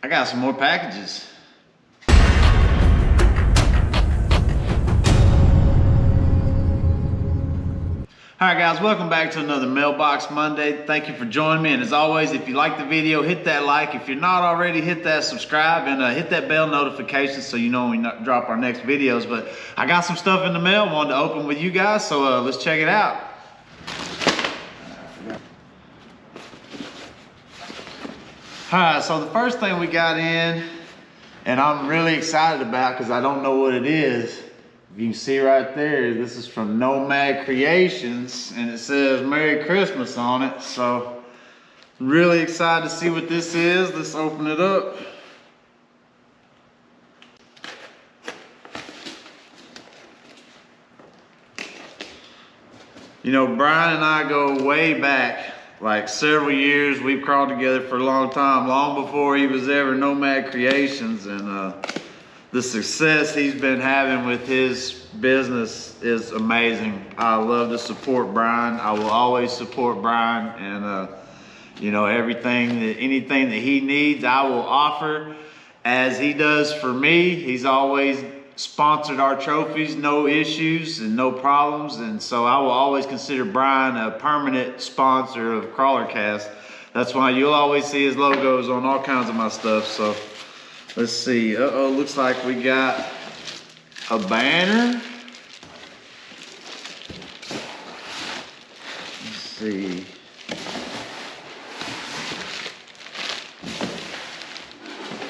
I got some more packages. Alright guys, welcome back to another Mailbox Monday. Thank you for joining me, and as always, if you like the video, hit that like. If you're not already, hit that subscribe and hit that bell notification so you know when we drop our next videos. But I got some stuff in the mail I wanted to open with you guys, so let's check it out. Alright, so the first thing we got in, and I'm really excited about because I don't know what it is. You can see right there, this is from Nomad Creations, and it says Merry Christmas on it. So really excited to see what this is. Let's open it up. You know, Brian and I go way back, like several years. We've crawled together for a long time, long before he was ever Nomad Creations, and the success he's been having with his business is amazing. I love to support Brian. I will always support Brian, and you know, anything that he needs, I will offer, as he does for me. He's always sponsored our trophies, no issues and no problems, and so I will always consider Brian a permanent sponsor of CrawlerCast. That's why you'll always see his logos on all kinds of my stuff. So let's see. Uh-oh, looks like we got a banner. Let's see.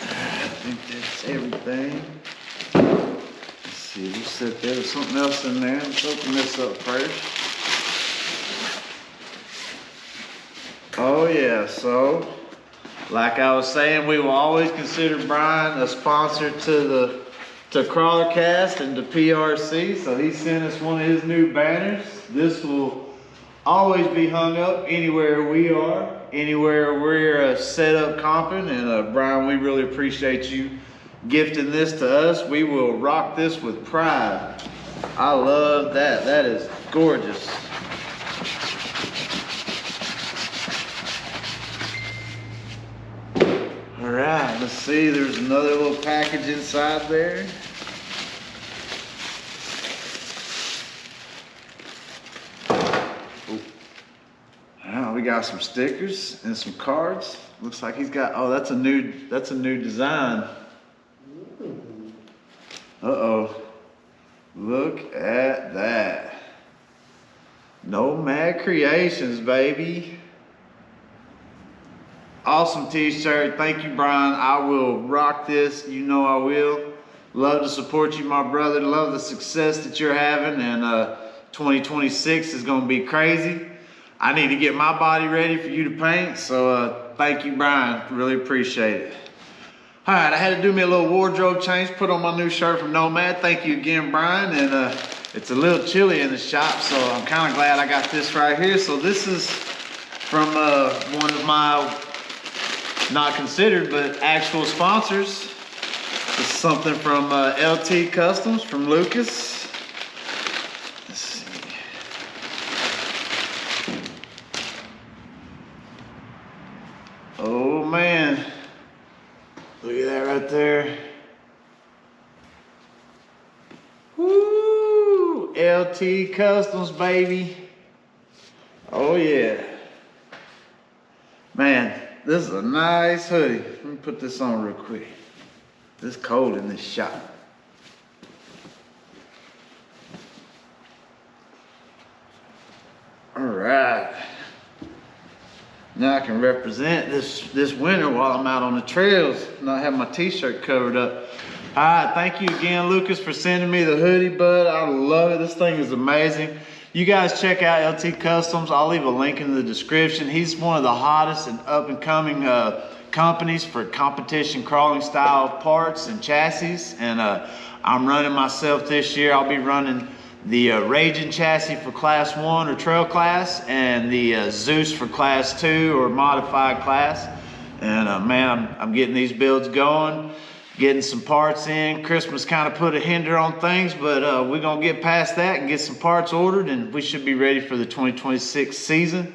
I think that's everything. Let's see, you said there was something else in there. Let's open this up first. Oh yeah, so like I was saying, we will always consider Brian a sponsor to CrawlerCast and to PRC. So he sent us one of his new banners. This will always be hung up anywhere we are, anywhere we're set up comping. And Brian, we really appreciate you gifting this to us. We will rock this with pride. I love that. That is gorgeous. All right, let's see, there's another little package inside there. We got some stickers and some cards. Looks like he's got, oh, that's a new design. Uh-oh. Look at that. Nomad Creations, baby. Awesome t-shirt. Thank you, Brian. I will rock this. You know I will. Love to support you, my brother. Love the success that you're having. And 2026 is going to be crazy. I need to get my body ready for you to paint. So thank you, Brian. Really appreciate it. All right, I had to do me a little wardrobe change. Put on my new shirt from Nomad. Thank you again, Brian. And it's a little chilly in the shop, so I'm kind of glad I got this right here. So this is from one of my, not considered, but actual sponsors. This is something from LT Kustoms from Lucas. Let's see. Oh man, look at that right there. Woo! LT Kustoms, baby. Oh yeah. Man, this is a nice hoodie. Let me put this on real quick. It's cold in this shop. All right. Now I can represent this winter while I'm out on the trails, not have my t-shirt covered up. All right, thank you again, Lucas, for sending me the hoodie, bud. I love it. This thing is amazing. You guys check out LT Kustoms. I'll leave a link in the description. He's one of the hottest and up-and-coming companies for competition crawling style parts and chassis. And I'm running myself this year. I'll be running the Rajin chassis for class 1 or trail class, and the Zeus for class 2 or modified class. And man, I'm getting these builds going, getting some parts in. Christmas kind of put a hinder on things, but we're gonna get past that and get some parts ordered, and we should be ready for the 2026 season.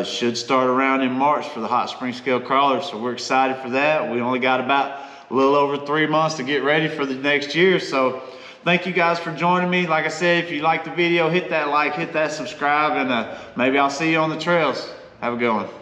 Should start around in March for the hot spring scale crawler, so we're excited for that. We only got about a little over 3 months to get ready for the next year. So thank you guys for joining me. Like I said, if you liked the video, hit that like, hit that subscribe, and maybe I'll see you on the trails. Have a good one.